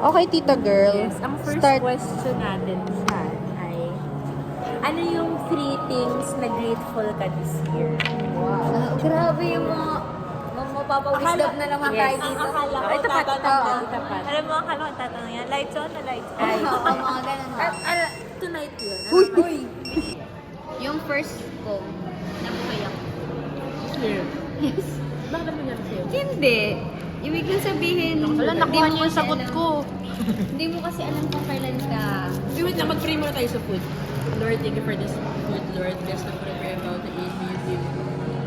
Okay, tita girl. Yes, ang first Start. question natin dyan ay, ano yung 3 things na grateful ka this year? Wow. Grabe yung mga mapapawisdom na naman tayo Ang dito. akala ko Ito pa, tatanong. ito pa. Alam mo, akala ko tatanong yan. Lights on na lights on. Oo, mga ganun ba? Tonight yun. Uy! Yung first ko, nabuhay ako. Here. Yes. Bakit mo yan sa'yo? Hindi. Ibig kong sabihin, Wala, hindi nakuha mo niyo yung kasi sagot alam- ko. Hindi mo kasi alam kung kailan ka. Wait lang, mag-pray muna tayo sa food. Lord, thank you for this food, Lord. Bless the food that we're about to eat. May you give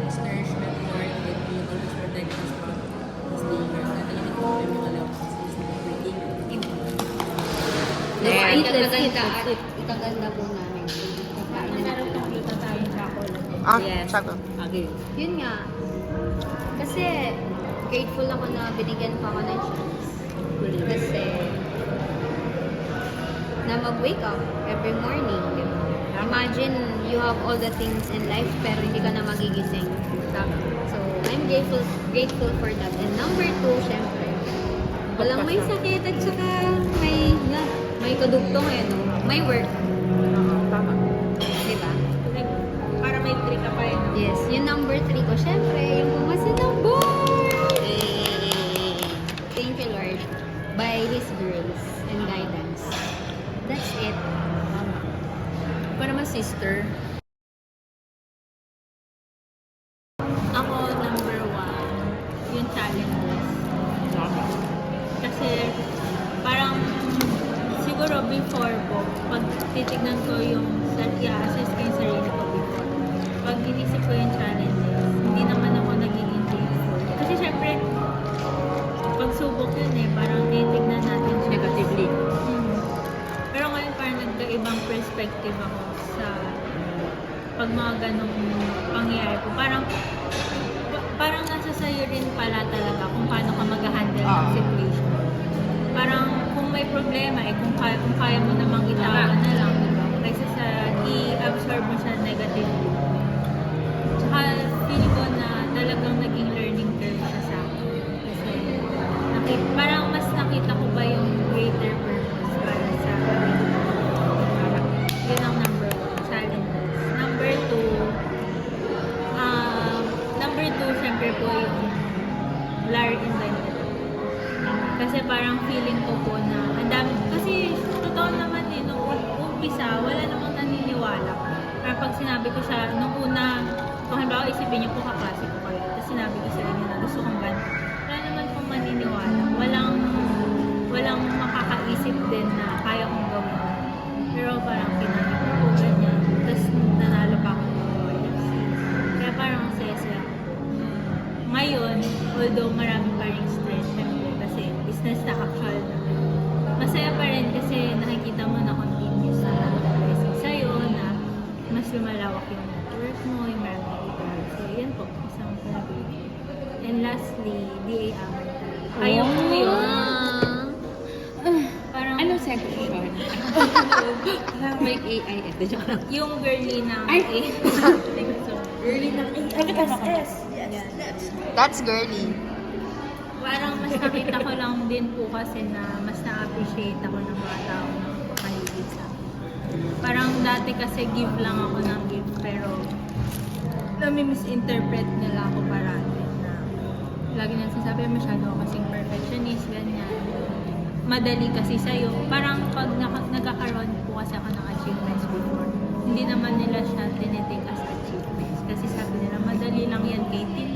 us nourishment, Lord, and may you always protect us from this danger. And then you make all every alam us. Yes, Let's eat. ikaganda po namin. Kakain na Meron natin. kong kita tayong chocolate. Ah, Yes. sabi. Okay. Yun nga. Kasi, grateful ako na binigyan pa ako ng chance. Kasi, na mag-wake up every morning. Di ba? Imagine, you have all the things in life, pero hindi ka na magigising. So, I'm grateful for that. And number 2, syempre, walang may sakit at saka may kadugtong no? May work. Tama. Di ba? Like, para may trick ka pa rin. Yes, yung number 3 ko, syempre, yung pumasa ng board! Thank you, Lord. By His grace and guidance. That's it. Pa naman, sister. Ako, number 1, yung challenges. Kasi, parang, siguro before po, pag titignan ko yung i-assess ko yung sarili ko before, pag inisip ko yung challenges, hindi naman ako nagiging grateful. Kasi syempre, pagsubok yun parang titignan natin siya Negatively. Pero ngayon parang nagkaibang perspective ako sa pag mga ganong pangyayari po. Parang nasa sayo rin pala talaga kung paano ka mag-handle ng situation. Parang kung may problema, kung kaya mo namang itawan na lang, diba? Kaysa sa i-absorb mo siya negatively. Tsaka feeling ko na talagang naging learning curve siya sa akin. Kasi parang mas nakita ko ba yung greater purpose para sa yun ang number 1, challenges. Number 2, syempre po yung blur in the net. Kasi parang feeling ko po na ang dami, kasi totoo naman nung umpisa, wala namang naniniwala. Pero pag sinabi ko siya, nung una, kung halimbawa isipin niyo po kaklase ko kayo, tapos sinabi ko sa inyo na gusto kong ganito, wala naman pong maniniwala. Walang makakaisip din na kaya kong gawin. Pero parang pinag ko po ganyan, tapos nanalo pa ako ng awards. Kaya parang saya-saya ako. Ngayon, although marami pa rin stress, syempre, kasi business na actual na. Masaya pa rin kasi nakikita mo na continuous na blessing sa'yo, na mas lumalawak yung network mo, yung marami kita. So, yan po, isang pag-ibig. And lastly, DA Amor. Ayaw mo yun. Parang, Ano section? May AI. yung girly na Ay! girly na Yes. That's girly. Parang mas nakita ko lang din po kasi na mas na-appreciate ako ng mga tao na paligid sa akin. Parang dati kasi give lang ako ng give, pero nami-misinterpret nila ako parati na lagi na sinasabi masyado ako kasing perfectionist, ganyan. Madali kasi sa'yo. Parang pag nagkakaroon po kasi ako ng achievements before, hindi naman nila siya tinitake as achievements. Kasi sabi nila, madali lang yan kay Tin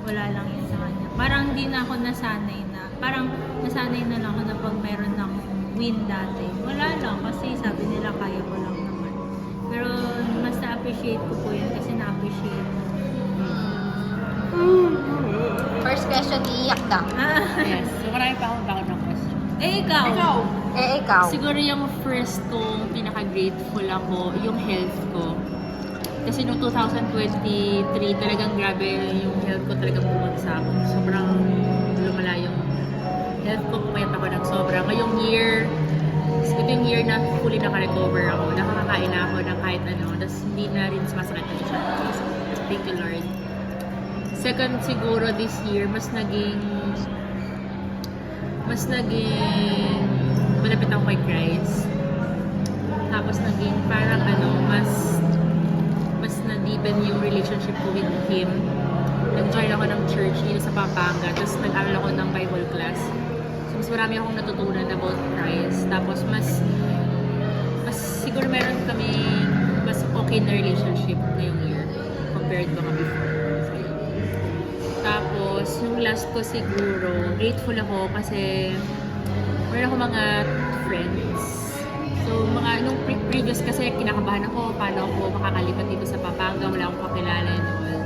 wala lang yan sa kanya. Parang hindi na ako nasanay na, parang nasanay na lang ako na pag meron akong win dati. Wala lang kasi sabi nila kaya ko lang naman. Pero mas na-appreciate ko po yun kasi na-appreciate ko. First question, iiyak ka. Yes. So, marami pa akong bakit ng question. Ikaw? Ikaw. Siguro yung first kong pinaka-grateful ako, yung health ko. Kasi noong 2023, talagang grabe yung health ko talagang bumagsak. Sobrang lumala yung health ko, pumayat ako ng sobra. Ngayong year, ito yung year na fully naka-recover ako. Nakakakain na ako ng kahit ano. Tapos hindi na rin sumasakit yung siya. Thank you, Lord. Second, siguro this year, mas naging mas naging malapit ako kay Christ. Tapos naging parang mas na-deepen yung relationship ko with Him. Nag-join ako ng church dito sa Pampanga. Tapos nag-aral ako ng Bible class. So, mas marami akong natutunan about Christ. Tapos mas siguro meron kami mas okay na relationship ngayong year compared to before. So, tapos, yung last ko siguro, grateful ako kasi meron ako mga friends. So, nung previous kasi kinakabahan ako paano ako makakalipat dito sa Pampanga, wala akong kakilala and all.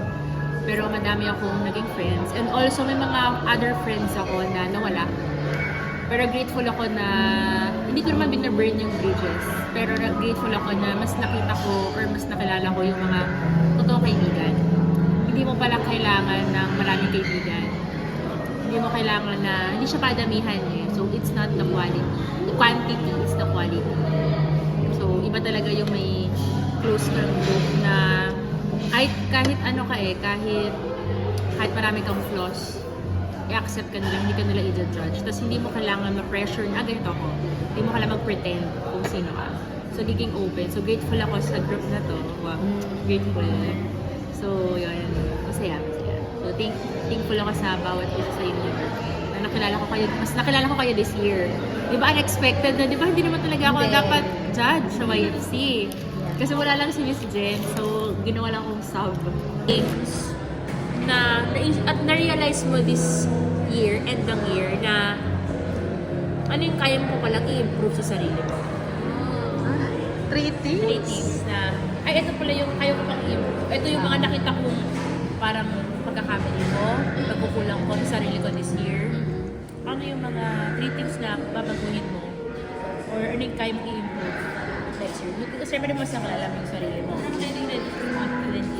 Pero madami akong naging friends. And also, may mga other friends ako na nawala. Pero grateful ako na, hindi ko naman binaburn yung bridges. Pero grateful ako na mas nakita ko or mas nakilala ko yung mga totoong kaibigan. Hindi mo pala kailangan ng maraming kaibigan. Hindi mo kailangan na, hindi siya padamihan eh. So, it's not the quality. The quantity is the quality. So, iba talaga yung may close friend group na kahit ano ka eh, kahit marami kang flaws, i-accept ka nila, hindi ka nila i-judge. Tapos hindi mo kailangan ma-pressure na ganito ako. Hindi mo kailangan mag-pretend kung sino ka. So, giging open. So, grateful ako sa group na to. Wow, grateful. So, yun. Masaya. So, thankful ako sa bawat isa sa inyo. Na nakilala ko kayo, mas nakilala ko kayo this year. Di ba unexpected na? Di ba hindi naman talaga ako dapat judge sa YFC. Kasi wala lang si Miss Jen. So, ginawa lang akong sub. Things na na-realize mo this year, end ng year, na ano yung kaya mo palang i-improve sa sarili mo? 3 things? 3 things na, ito pala yung kaya ko pang i-improve. Ito yung mga nakita kong parang pagkakamali ko, pagkukulang ko sa sarili ko this year. Ano yung mga 3 things na babaguhin mo? Or ano yung kaya mo i-improve next year? Kasi syempre mas nakalala mo yung sarili mo.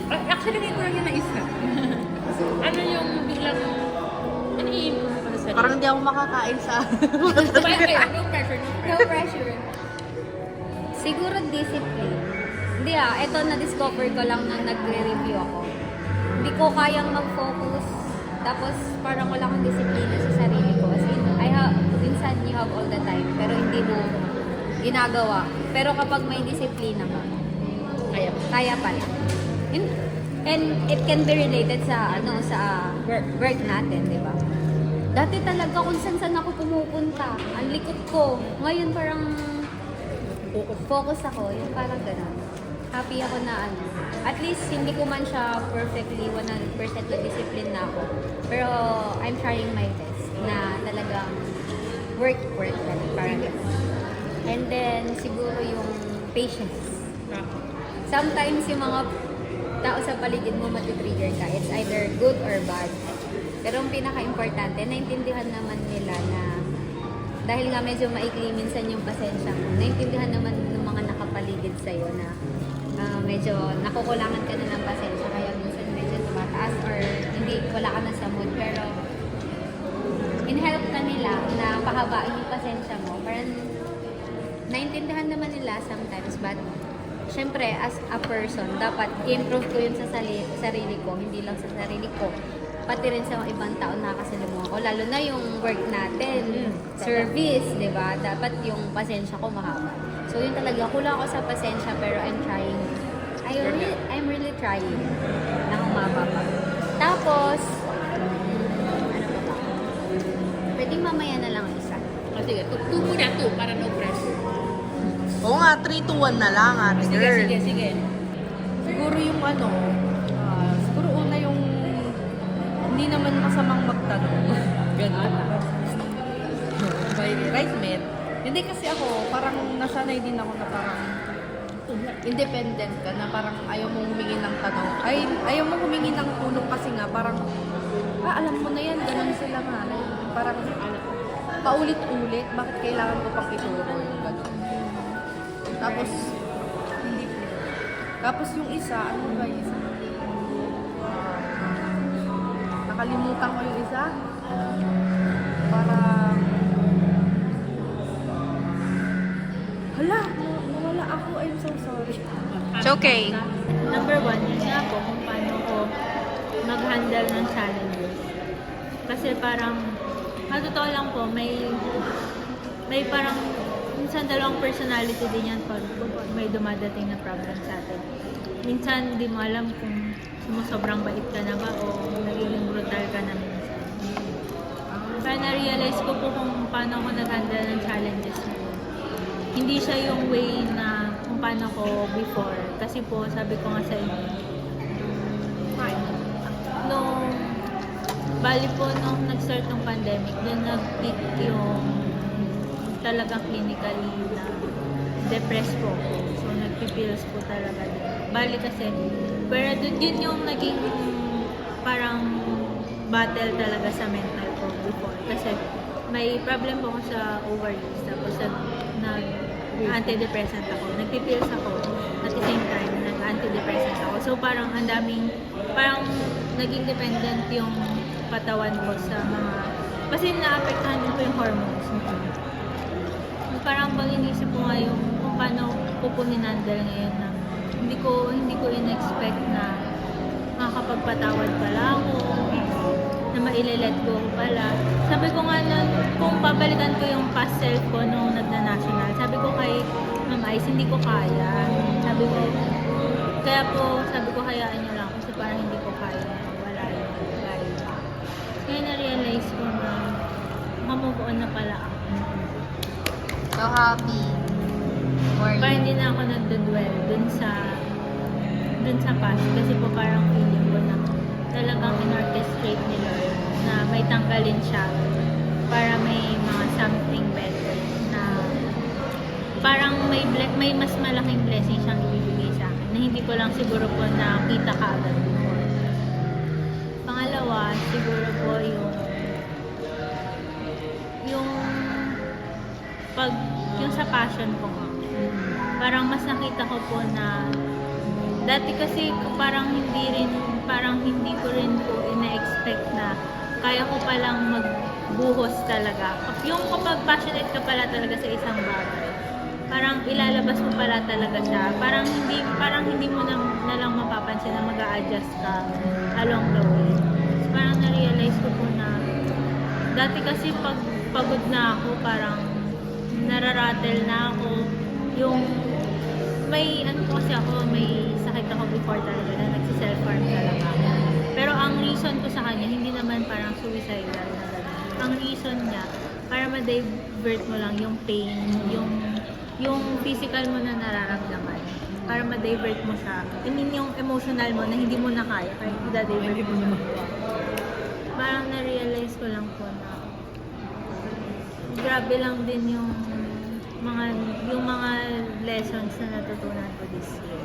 Actually, ngayon ko lang yung naisa. Ano yung biglang, ano i-improve mo sa sarili? Parang hindi ako makakain sa... No pressure. No pressure. Siguro discipline. Hindi ito na-discover ko lang nang nagre-review ako. Hindi ko kayang mag-focus. Tapos parang wala akong disiplina sa sarili ko. As in, minsan you have all the time, pero hindi mo ginagawa. Pero kapag may disiplina ka, kaya pala. And it can be related sa work natin, di ba? Dati talaga kung saan ako pumupunta, ang likot ko. Ngayon parang focus ako, yung parang gano'n. Happy ako na at least hindi ko man siya perfectly 100% na discipline na ako. Pero I'm trying my best na talagang work ganun, parang gano'n. And then siguro yung patience. Sometimes yung mga tao sa paligid mo matitrigger ka. It's either good or bad. Pero ang pinaka-importante, naintindihan naman nila na dahil nga medyo maikli minsan yung pasensya mo, naintindihan naman ng mga nakapaligid sa'yo na medyo nakukulangan ka na ng pasensya kaya minsan medyo tumataas or hindi, wala ka na sa mood. Pero in-help ka nila na pahabain yung pasensya mo. Parang naintindihan naman nila sometimes, but syempre, as a person, dapat i-improve ko yun sa sarili ko, hindi lang sa sarili ko, pati rin sa mga ibang tao na nakasalubungan ko. Lalo na yung work natin, service, di ba? Dapat yung pasensya ko mahaba. So, yun talaga, kulang ako sa pasensya, pero I'm trying. I'm really trying na humaba pa. Tapos, ano pa ba? Pwede mamaya na lang isa. Sige, 2 muna, 2 para no pressure. Oo nga, 3 to 1 na lang, ate girl. Sige. Siguro yung siguro una yung hindi naman masamang magtanong. Ganun. By right mate. Hindi kasi ako, parang nasanay din ako na parang independent ka na parang ayaw mong humingi ng tanong. Ayaw mong humingi ng tulong kasi nga parang alam mo na yan, ganun sila nga. Parang paulit-ulit, bakit kailangan ko pang ituro yung ganun. Tapos, hindi po. Tapos yung isa, ano ba yung isa? Nakalimutan ko yung isa. Parang, hala, nawala ako. I'm so sorry. It's okay. Number 1, yun nga po kung paano ko mag-handle ng challenges. Kasi parang totoo lang po, may parang minsan dalawang personality din yan pag may dumadating na problem sa atin. Minsan hindi mo alam kung sumusobrang bait ka na ba o nagiging brutal ka na minsan. Pero na-realize ko po kung paano ako nag-handle ng challenges na yun. Hindi siya yung way na kung paano ko before. Kasi po, sabi ko nga sa inyo, bali po nung nag-start ng pandemic, doon nag-peak yung talagang clinically na depressed po ako. So, nagpipills po talaga din. Bali kasi, pero yun yung naging parang battle talaga sa mental ko before. Kasi may problem po ako sa ovaries. Tapos nag-antidepressant ako. Nagpipills ako. At the same time, nag-antidepressant ako. So, parang ang daming, parang naging dependent yung katawan ko sa mga, kasi naapektahan ko yung hormones. Parang bang inisip ko nga yung kung paano ko po hinandle ngayon na hindi ko in-expect na makakapagpatawad pala ako, na mailelet go ko pala. Sabi ko nga nun, kung babalikan ko yung past self ko nung nagna-national, sabi ko kay Ma'am Ice, hindi ko kaya. Sabi ko, hayaan niyo lang kasi parang hindi ko kaya. Wala yun. Kaya na-realize ko na mamove on na pala ako. So happy for you. Parang hindi na ako nagdudwell dun sa past. Kasi po parang feeling ko na talagang in-orchestrate ni Lord na may tanggalin siya para may mga something better na parang may mas malaking blessing siyang ibibigay sa akin na hindi ko lang siguro po nakita kaagad before. Pangalawa, siguro po yung sa passion ko nga. Parang mas nakita ko po na dati kasi parang hindi ko rin po ina-expect na kaya ko palang magbuhos talaga. Yung kapag passionate ka pala talaga sa isang bagay, parang ilalabas mo pala talaga siya. Parang hindi mo na lang mapapansin na mag-a-adjust ka along the way. So, parang na-realize ko po na dati kasi pag pagod na ako, parang nararatel na ako. Yung may sakit ako before talaga na nagsi-self-harm talaga ako. Pero ang reason ko sa kanya, hindi naman parang suicidal na gano'n. Ang reason niya, para ma-divert mo lang yung pain, yung physical mo na nararamdaman. Para ma-divert mo siya. I mean, yung emotional mo na hindi mo na kaya, kaya i-divert mo. Parang na-realize ko lang po na grabe lang din yung mga lessons na natutunan ko this year.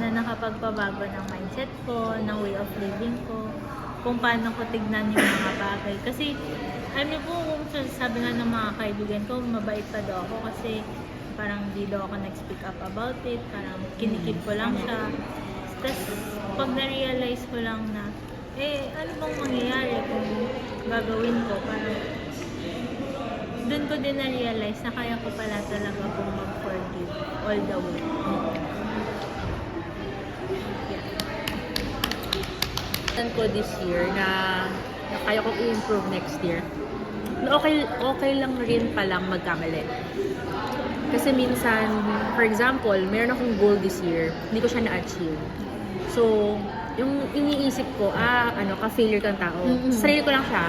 Na nakapagpabago ng mindset ko, ng way of living ko, kung paano ko tignan yung mga bagay. Kasi, alam niyo po, kung sabi nga ng mga kaibigan ko, mabait pa daw ako kasi parang di daw ako nag-speak up about it, parang kinikip ko lang siya. Tapos, pag na-realize ko lang na, ano bang mangyayari kung gagawin ko, parang doon ko din na-realize na kaya ko pala talaga kung mag-forgive all the way. Ko this year na kaya kong i-improve next year. Okay lang rin palang magkamali. Kasi minsan, for example, meron akong goal this year, hindi ko siya na-achieve. So, yung iniisip ko, ka-failure kang tao. Sa sarili ko lang siya,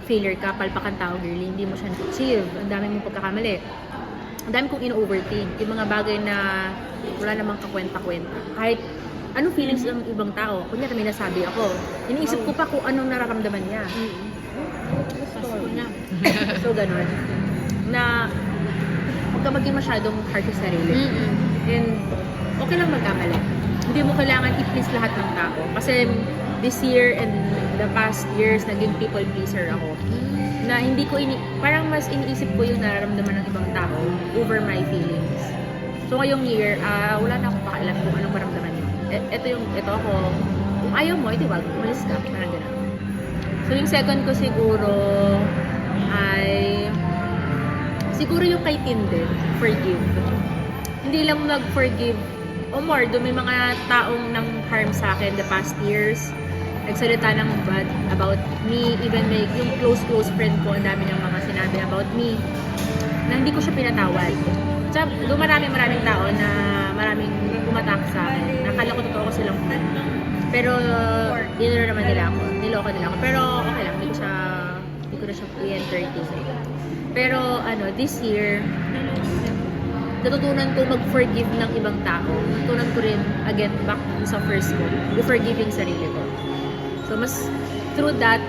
failure ka, palpakan tao, girly, hindi mo siya na-achieve. Ang dami mong pagkakamali. Ang dami kong in-overthink. Yung mga bagay na wala namang kakwenta-kwenta. Kahit anong feelings ng ibang tao, kunyari may nasabi ako, iniisip ko pa kung anong nararamdaman niya. So, ganun. Na, huwag ka maging masyadong hard sa sarili. And, okay lang magkamali. Hindi mo kailangan i-please lahat ng tao. Kasi, this year and the past years, naging people pleaser ako. Na hindi ko, parang mas iniisip ko yung nararamdaman ng ibang tao over my feelings. So, ngayong year, wala na akong pakialam kung anong maramdaman niyo. Ito ako, kung ayaw mo, iti wag, umalis ka, parang gano'n. So, yung second ko siguro ay siguro yung kay Tinder, forgive. Hindi lang mag-forgive o more, doon may mga taong nang harm sa akin the past years. nagsalita ng bad about me, even yung close friend ko, ang dami ng mga sinabi about me, na hindi ko siya pinatawad. So, doon maraming tao na maraming umatak sa akin. Nakala ko totoo ko silang friend. Pero, dinuro naman nila ako. Niloko nila ako. Pero, okay lang. Hindi ko na siya i-entertain. Pero, this year, natutunan ko mag-forgive ng ibang tao. Natutunan ko rin, again, back sa first ko, forgiving sarili ko. So, mas through that,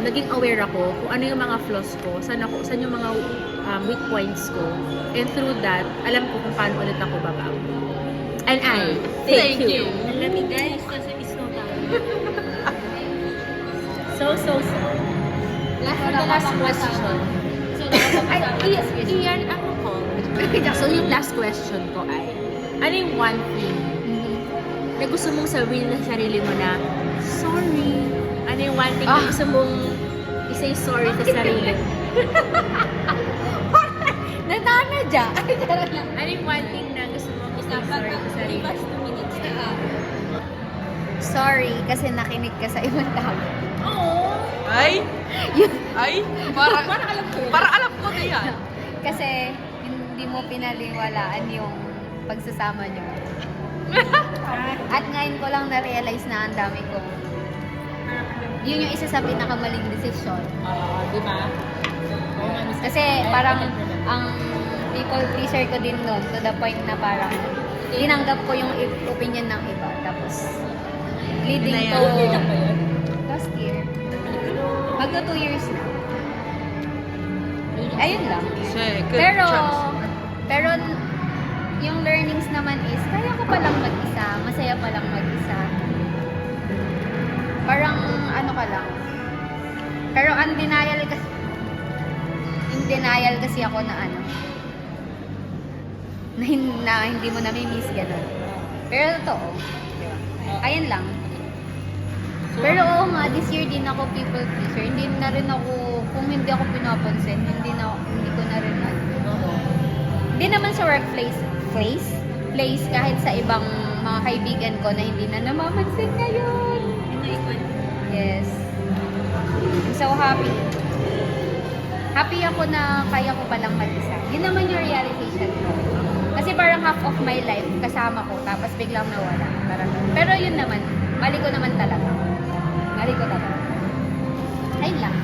naging aware ako kung ano yung mga flaws ko, saan yung mga weak points ko. And through that, alam ko kung paano ulit ako babago. And I, thank you. Alam niyo guys, kasi is no tayo. So. Last question. Iyan ako ko. So, yung last question ko ay, ano yung one thing na gusto mong sabihin sa sarili mo na, sorry? Ano yung one thing na gusto mong i-say sorry sa sarili mo? Natana dyan. Ano yung one thing na gusto mong i-say sorry sa sarili mo? Sorry kasi nakinig ka sa ibang tao. Ay! Ay! Parang alam ko na yan. Kasi hindi mo pinaliwalaan yung pagsasama nyo. At ngayon ko lang na-realize na ang dami ko. Yun yung isa sa pinakamaling desisyon. Di ba? Kasi parang ang people pleaser ko din noon to the point na parang tinanggap ko yung opinion ng iba. Tapos leading to last year. Magto 2 years na. Ayun lang. Pero yung learnings naman is kaya ko palang mag-isa, masaya palang mag-isa. Parang ano ka lang. Pero in denial kasi ako na na hindi mo nami-miss ganun. Pero totoo. Ayun lang. Pero oo nga, this year din ako people pleaser. Hindi na rin ako, kung hindi ako pinapansin, hindi ko na rin Hindi naman sa workplace, place, kahit sa ibang mga kaibigan ko na hindi na namamansin ngayon. Yes. I'm so happy. Happy ako na kaya ko palang mag-isa. Yun naman yung realization ko. Kasi parang half of my life kasama ko, tapos biglang nawala. Pero yun naman, mali ko naman talaga. Ayun lang.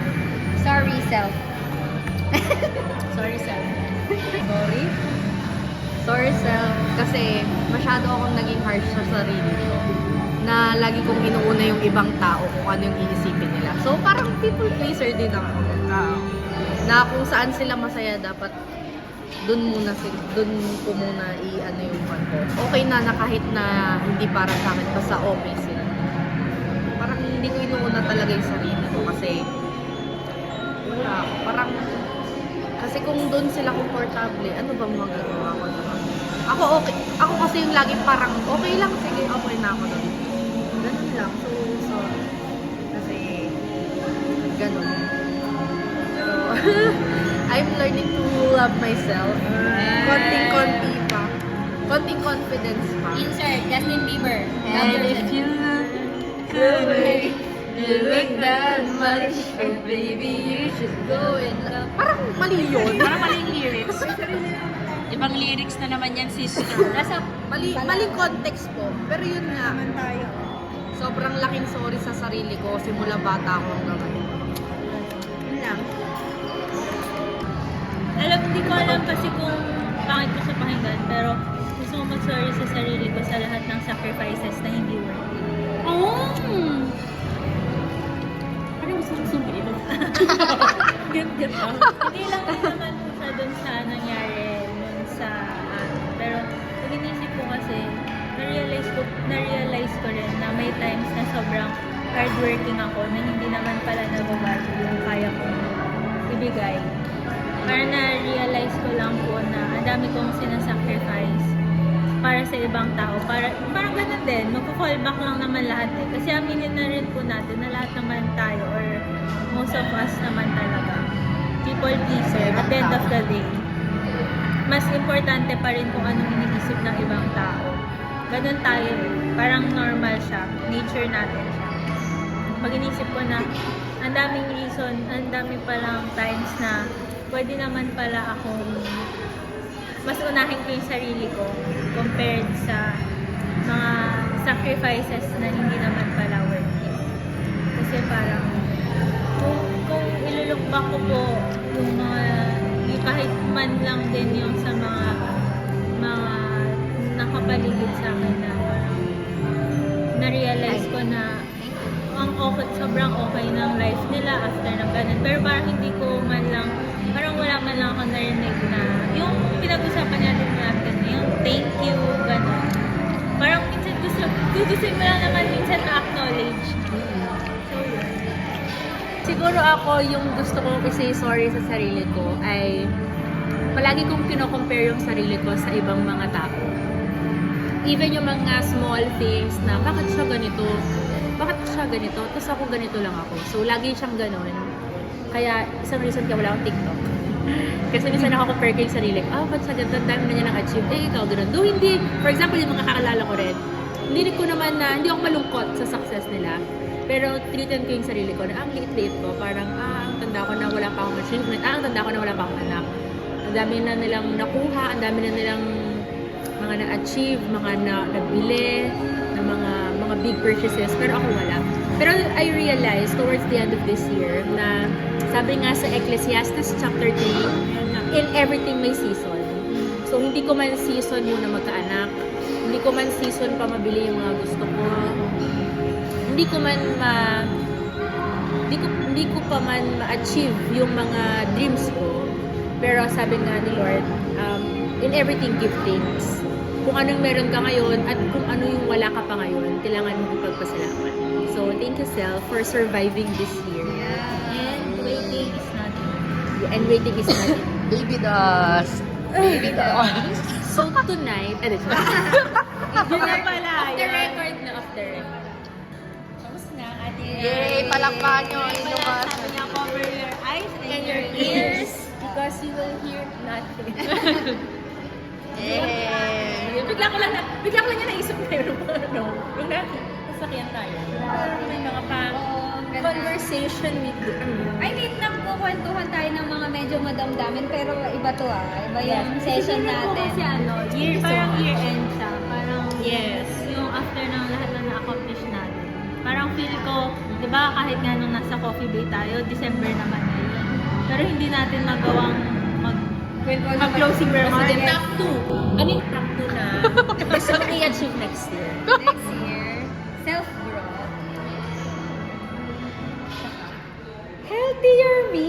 Sorry, self. Sorry, self. Sorry, self. Kasi masyado akong naging harsh sa sarili ko. Na lagi kong inuuna yung ibang tao kung ano yung iisipin nila. So, parang people pleaser din ako. Na kung saan sila masaya, dapat dun ko muna yung pan ko. Okay na kahit na hindi para sa akin, basta okay sila. Parang hindi ko inuuna talaga yung sarili ko kasi parang kasi kung doon sila komportable, ano bang magagawa ko naman? Ako kasi yung lagi parang okay lang, sige, okay na ako doon. Ganun lang. So kasi ganun. Pero I'm learning to love myself. Konting-konti pa. Konting confidence pa. Insert, Justin Bieber. And if you You look that much, oh baby, you should go and love. Parang mali yun. parang maling lyrics. Ibang lyrics na naman yan, sister. Maling context po. Pero yun nga. Sobrang laking sorry sa sarili ko. Simula bata ako hanggang ngayon. Yun lang. Hindi ko alam kasi kung bakit ko siya pakinggan, pero gusto ko mag-sorry sa sarili ko sa lahat ng sacrifices na hindi worth it. Parang gusto kong sumbrino. Hindi lang din naman po siya dun sa nangyari dun sa pero pag inisip ko kasi na-realize ko rin na may times na sobrang hardworking ako na hindi naman pala nababago yung kaya kong ibigay. Parang na-realize ko lang po na ang dami kong sinasacrifice para sa ibang tao. Parang ganun din, magpo-fall back lang naman lahat eh. Kasi aminin na rin po natin na lahat naman tayo or most of us naman talaga people pleaser at the end of the day. Mas importante pa rin kung anong iniisip ng ibang tao. Ganun tayo eh. Parang normal siya. Nature natin siya. pag inisip ko na ang daming reason, ang dami palang times na pwede naman pala akong mas unahin ko yung sarili ko compared sa mga sacrifices na hindi naman pala worth it. Kasi parang kung ilulok back ko po yung kahit man lang din yung sa mga nakapaligid sa akin na parang na-realize ko na ang okay, sobrang okay ng life nila after ng ganun. Pero parang hindi ko man lang, parang wala man lang ako narinig na yung pinag-usapan natin natin, yung thank you, ganun. Parang minsan gusto mo lang naman minsan na-acknowledge. So, yun. Siguro ako, yung gusto kong i-say sorry sa sarili ko ay palagi kong kino-compare yung sarili ko sa ibang mga tao. Even yung mga small things na bakit siya ganito? Bakit siya ganito? Tapos ako ganito lang ako. So, lagi siyang ganon. Kaya, isang reason kaya wala akong TikTok. Kasi minsan ako-compare ko yung sarili. Ba't siya ganito? Ang dami na niya nang-achieve. Ikaw ganun. Though hindi, for example, yung mga kakilala ko rin, hindi ko naman na, hindi ako malungkot sa success nila. Pero, treatin ko yung sarili ko na ang liit-liit ko. Parang, ang tanda ko na wala pa akong achievement. Ang tanda ko na wala pa akong anak. Ang dami na nilang nakuha, ang dami na nilang mga na-achieve, mga nagbili, na mga big purchases, pero ako wala. Pero I realized towards the end of this year na sabi nga sa Ecclesiastes chapter 3, in everything may season. So hindi ko man season muna magkaanak, hindi ko man season pa mabili yung mga gusto ko, hindi ko pa man ma-achieve yung mga dreams ko. Pero sabi nga ni Lord, in everything give thanks. Kung anong meron ka ngayon at kung ano yung wala ka pa ngayon, kailangan mo ipagpasalamat. So, thank you, Self, for surviving this year. And waiting is nothing. And waiting is nothing. Baby dust. Baby dust. So, tonight, Yun na pala. off the yun. record na, off the record. Tapos na, ate. Yay! Palakpakan nyo. Inumas. Sabi niya, cover your eyes And your ears, because you will hear nothing. Yay! Bigla ko lang niya naisip na yun. Yung nasakyan tayo. May mga conversation with you. I mean, nagkukwentuhan tayo ng mga medyo madamdamin, pero iba to Iba yung session natin. Kasi parang year end siya. Parang Yes. yung after ng lahat na na-accomplish natin. Parang feel ko, di ba kahit nga nung nasa Coffee Bay tayo, December naman na yun. Pero hindi natin magawang mag-closing remarks. Top 2. Ano yung top 2 na gusto mo i-achieve next year? Next year, self-growth. Healthier me.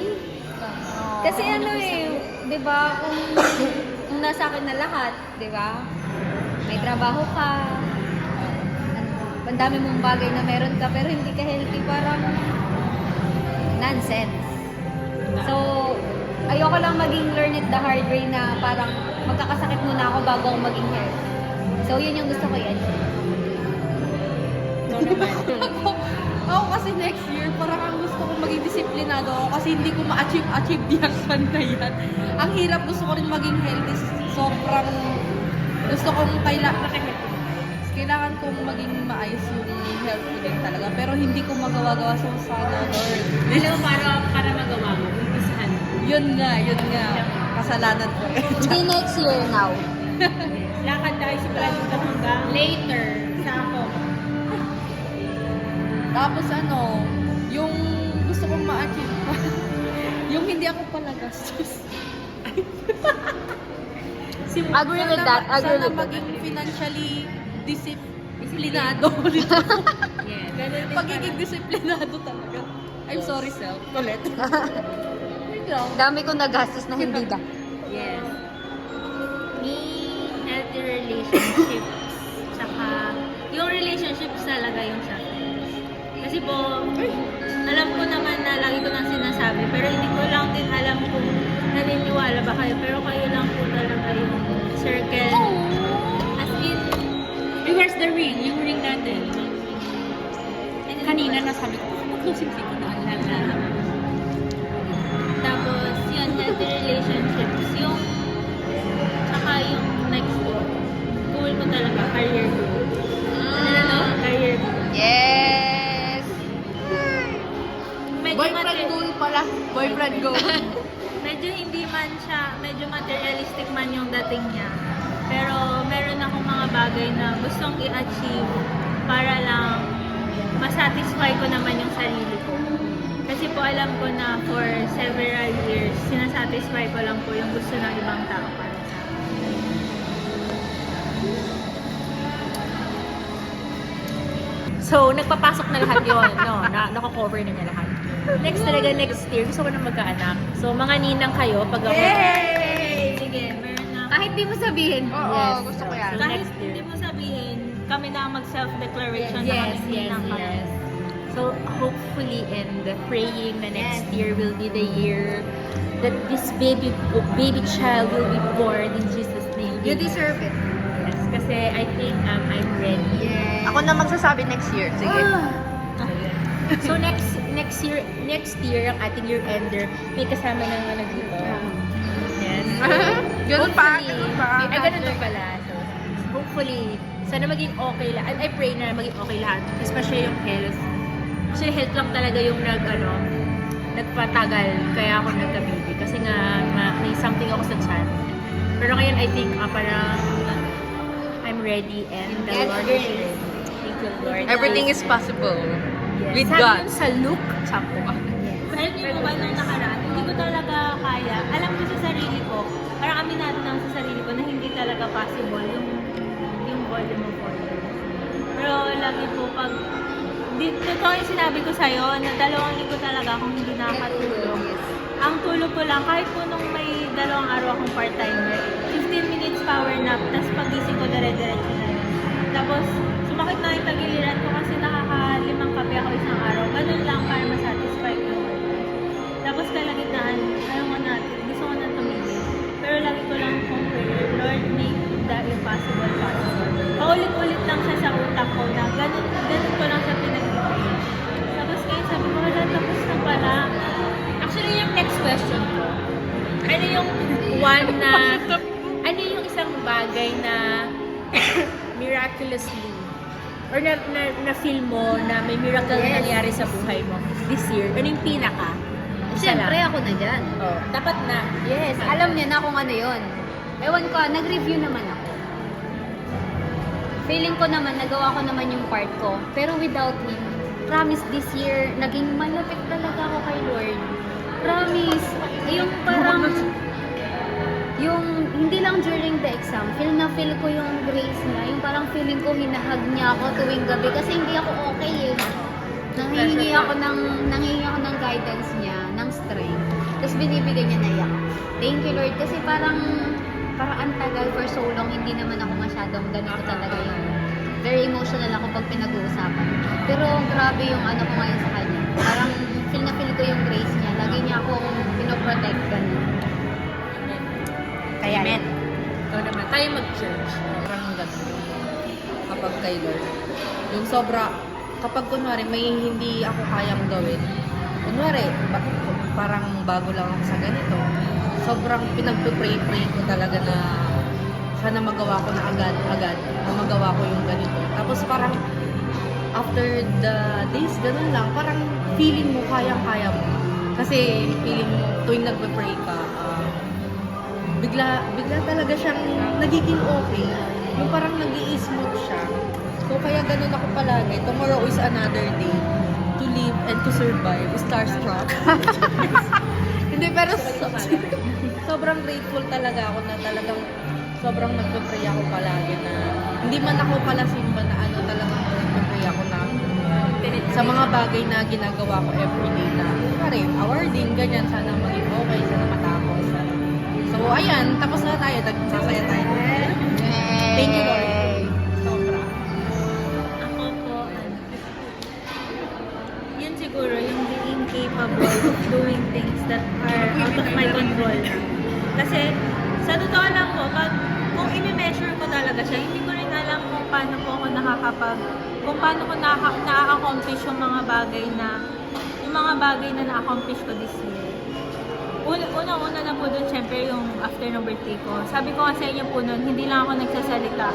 Kasi di ba, kung nasa akin na lahat, di ba? May trabaho ka, ang dami mong bagay na meron ka, pero hindi ka healthy, parang nonsense. So, ayoko lang maging learn it the hard way na parang magkakasakit muna ako bago ako maging healthy. So, yun yung gusto ko yan. Ako kasi next year, parang ang gusto ko maging disiplinado ako kasi hindi ko ma-achieve diyan na yan. Ang hirap, gusto ko rin maging healthy. Sobrang gusto kong kailangan kong maging maayos yung health ko din talaga. Pero hindi ko magawa-gawa sa Lord. Alam mo, para magawa mo, umpisahan mo. Yun nga. Kasalanan ko rin. Hindi next year now. Lakad tayo sa Planeta hanggang Later. sa ako. Tapos yung gusto kong ma-achieve yung hindi ako pala gastos. Agree with that. Agree Sana with that. maging financially disiplinado. Yes. Pagiging disiplinado talaga. I'm sorry, self. Ulit. Wait lang. Dami kong nagastos na hindi ba? Yes. Me, healthy relationships. Tsaka, yung relationships talaga yung sa friends. Kasi po, alam ko naman na lagi ko nang sinasabi, pero hindi ko lang din alam kung naniniwala ba kayo. Pero kayo lang po talaga yung circle. As in, Where's the ring? Yung ring natin. Kanina nasabi ko, closing ko na alala. tapos, yun, healthy relationships. Yung, tsaka yung next goal ko talaga, career goal. Career goal. Yes! Boyfriend goal pala. Boyfriend goal. medyo hindi man siya, medyo materialistic man yung dating niya. Pero meron akong mga bagay na gustong i-achieve para lang masatisfy ko naman yung sarili ko. Kasi po alam ko na for several years, sinasatisfy ko lang po yung gusto ng ibang tao para sa akin. So, nagpapasok na lahat yun, no? Nako-cover na niya lahat. Next talaga, next year, gusto ko na magkaanak. So, mga ninang kayo, pag ako... Sige, meron na. Kahit di mo sabihin. Oo, gusto ko yan. So, Kahit next year. hindi mo sabihin, kami na ang mag-self-declaration na Yes, kami yes, ninang kami. yes. So, hopefully and praying na next year will be the year that this baby child will be born in Jesus' name. You deserve it. Yes, kasi I think I'm ready. Yes. Ako na magsasabi next year. Sige. So next year ang ating year ender, may kasama na nga dito. Yes. Ganun pa, Hopefully- ganun pa. Ay, ganun pa pala. So, hopefully, sana maging okay lahat. I pray na maging okay lahat. Especially yung health. Actually, health lang talaga yung nagpatagal. Kaya ako nagka-baby. Kasi nga, may something ako sa chan. Pero ngayon, I think, parang I'm ready and the Yes, Lord is grace. ready. Thank you, Lord. Everything is possible. Yes. with Sabi God. yun sa Luke chapter 1. Alam niyo po ba nung nakaraan, hindi ko talaga kaya. Alam ko sa sarili ko, parang aminado lang sa sarili ko na hindi talaga possible yung volume of water. Pero lagi po pag, totoo yung sinabi ko sa'yo, na 2 linggo talaga akong hindi nakakatulog. Ang tulog ko lang, kahit po nung may 2 araw akong part-timer, 15 minutes power nap, tapos pagising ko dire-diretso na yun. Tapos, sumakit na yung tagiliran ko kasi nakaka-5 kape ako isang araw. Ganun lang para masatisfy ko yung workout. Tapos kalagitnaan, ayaw ko na, gusto ko na tumigil. Pero lagi ko lang kung prayer, Lord, make the impossible possible. Paulit-ulit lang siya sa utak ko na ganun ko lang siya pinag-pray. Tapos ngayon sabi ko, wala, tapos na pala. Actually, yung next question ko, ano yung ano yung isang bagay na miraculously or na-feel mo na may miracle na nangyari sa buhay mo this year? Ano yung pinaka? Isa Siyempre lang. ako na dyan. Oh, dapat na. Yes, alam niya na kung ano yon. Ewan ko, nag-review naman ako. Feeling ko naman, nagawa ko naman yung part ko. Pero without him, promise this year, naging malapit talaga ako kay Lord. Promise. Yung parang, yung hindi lang during the exam, feel ko yung grace niya. Yung parang feeling ko hinahag niya ako tuwing gabi kasi hindi ako okay eh. Nanghihingi ako ng guidance niya, ng strength. Tapos binibigyan niya na iyak. Thank you Lord kasi parang ang tagal for so long, hindi naman ako masyadong ganito talaga yung very emotional ako pag pinag-uusapan. Pero grabe yung ano ko ngayon sa kanya. Parang feel ko yung grace niya. Lagi niya akong pinoprotect ganun. Kaya Amen. Ikaw naman. Tayo mag-church. Parang gano'n kapag kay Lord. Yung sobra, kapag kunwari may hindi ako kayang gawin, kunwari, parang bago lang ako sa ganito, sobrang pinagpipray-pray ko talaga na sana magawa ko na agad, na magawa ko yung ganito. Tapos parang after the days, ganun lang, parang feeling mo kayang-kaya mo. Kasi feeling mo, tuwing nagpe-pray ka, bigla talaga siyang nagiging okay. Yung parang nag-i-smooth siya. So kaya ganun ako palagi. Tomorrow is another day to live and to survive. Starstruck. Hindi, pero sobrang grateful talaga ako na talagang sobrang nagpe-pray ako palagi na hindi man ako pala simba na ano, talagang nagpe-pray ako na sa mga bagay na ginagawa ko everyday na pare, awarding, ganyan, sana maging okay, sana matapos. So, ayan, tapos na tayo, nagsasaya tayo. Thank you, Lord. Sobra. Ako po, yun siguro, yung being capable of doing things that are out of my control. Kasi, sa totoo lang po, kung i-measure ko talaga siya, hindi ko rin alam kung paano po ako kung paano ko na-accomplish yung mga bagay na na-accomplish ko this year. Una na po dun, syempre, yung after ng birthday ko. Sabi ko nga sa inyo po nun, hindi lang ako nagsasalita.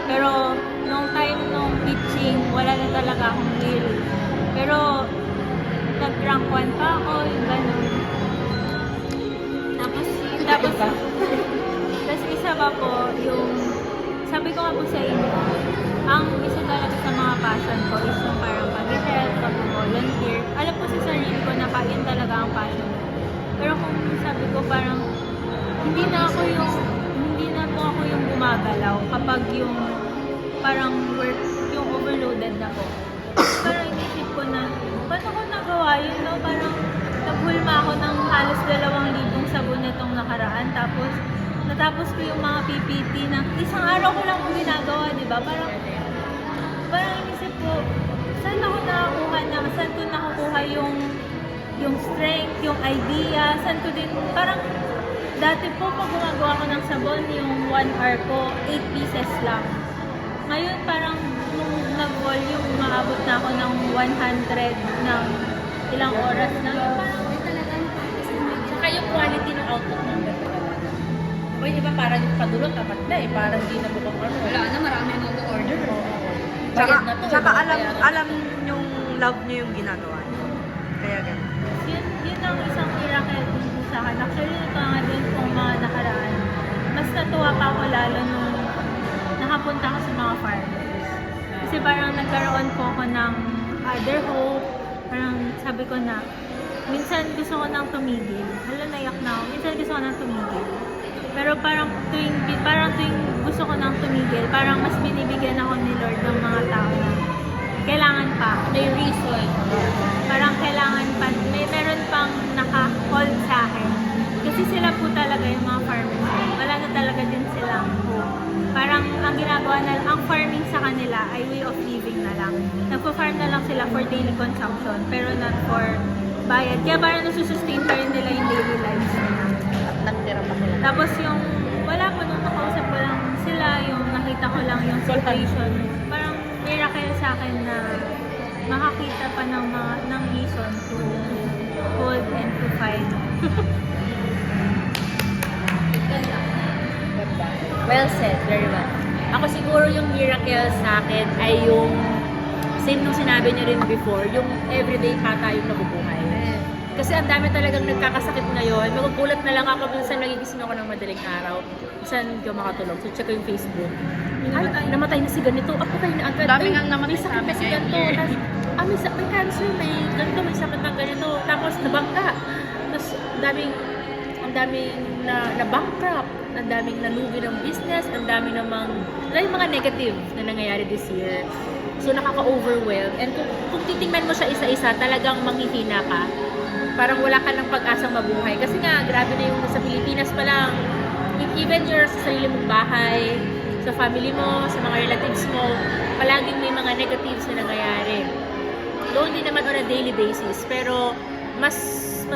Pero, nung time nung pitching, wala na talaga akong will. Pero, nag-rank 1 pa ako, yung gano'n. Tapos isa pa po, yung, sabi ko nga po sa inyo, ang isa talaga sa mga passion ko is yung parang pag-help, pag-volunteer. Alam ko sa sarili ko na yun talaga ang passion ko. Pero kung sabi ko parang, hindi na po ako yung gumagalaw kapag yung parang work, yung overloaded na po. Parang inisip ko na, paano ko nagawa yun, no? Parang naghulma ako ng halos 2,000 sabon itong nakaraan. Tapos, natapos ko yung mga PPT na isang araw ko lang po ginagawa, di ba? Parang inisip ko, saan ko nakukuha yung strength, yung idea, saan ko din, parang dati po pag gumagawa ko ng sabon, yung 1 hour ko, 8 pieces lang. Ngayon parang nung nag-volume, maabot na ako ng 100 ng ilang oras na. Parang Saka yung quality ng output ng ganda talaga. O di ba parang yung padulot, tapat na eh. Parang di na bukang ano. Wala na, marami mo order. Bayad na to. Tsaka Kaya- alam yung love niyo yung ginagawa niyo. Kaya ganun. yun ang isang miracle din sa akin. Actually, ito nga din kung mga nakaraan. Mas natuwa pa ako lalo nung nakapunta ako sa mga farmers. Kasi parang nagkaroon po ako ng other hope. Parang sabi ko na, minsan gusto ko nang tumigil. Hala, naiyak na ako. Minsan gusto ko nang tumigil. Pero parang tuwing gusto ko nang tumigil, parang mas binibigyan ako ni Lord ng mga tao na kailangan pa. May reason. Parang kailangan pa, meron pang naka-hold sa akin. Kasi sila po talaga yung mga farmers. Wala na talaga din silang hope. Parang ang ginagawa na, ang farming sa kanila ay way of living na lang. Nagpo-farm na lang sila for daily consumption, pero not for bayad. Kaya parang nasusustain pa rin nila yung daily lives nila. At nagtira pa sila. Tapos yung, wala po, nung nakausap ko lang sila, yung nakita ko lang yung situation. Parang miracle sa akin na makakita pa ng reason to hold and to fight. Well said, very well. Ako siguro yung miracle sa akin ay yung same nung sinabi niyo rin before, yung everyday pa tayong nabubuhay. Kasi ang dami talagang nagkakasakit ngayon. Magugulat na lang ako minsan nagigising ako ng madaling araw. Minsan hindi ako makatulog. So check ko yung Facebook. Namatay na si ganito. Ako tayo na agad. Daming Ay, ang namatay may sakit sa na si amin ganito. Tapos, may cancer, may ganito, may sakit ng ganito. Tapos nabangka. Tapos ang daming na bankrupt. Ang daming nalugi ng business. Ang daming mga negative na nangyayari this year. So nakaka-overwhelm. And kung titingnan mo siya isa-isa, talagang manghihina ka. Parang wala ka ng pag-asang mabuhay. Kasi nga, grabe na yung sa Pilipinas pa lang. Even sa sarili mong bahay, sa family mo, sa mga relatives mo, palaging may mga negatives na nangyayari. Though hindi naman on a daily basis, pero mas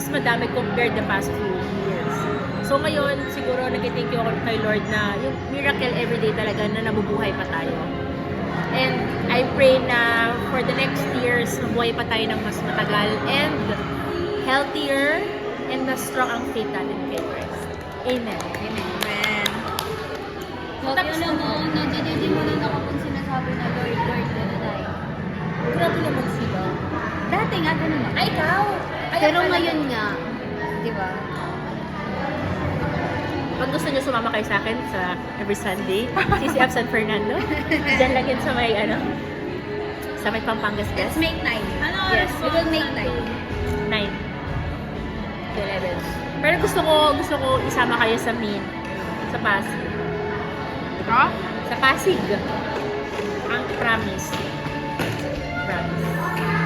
madami compared the past few years. So ngayon, siguro nag-thank you ako kay Lord na yung miracle everyday talaga na nabubuhay pa tayo. And I pray na for the next years, mabuhay pa tayo ng mas matagal and healthier and mas strong ang faith natin kay Christ. Amen. Amen. Huwag alam mo, nagdididi mo lang ako kung sinasabi na Lord, Lord, gano'n tayo. Grabe naman sila. Dati nga, gano'n na. Ay, ikaw! Ay, Pero ako ngayon nga, di ba? Pag gusto nyo sumama kayo sa akin sa every Sunday, CCF San Fernando, dyan lang yun sa may Pampangas Let's Guest. make 9. Yes, We will make 9. 9 to 11. Pero gusto ko isama kayo sa sa Pasig. Ha? Sa Pasig. Ang promise. Promise.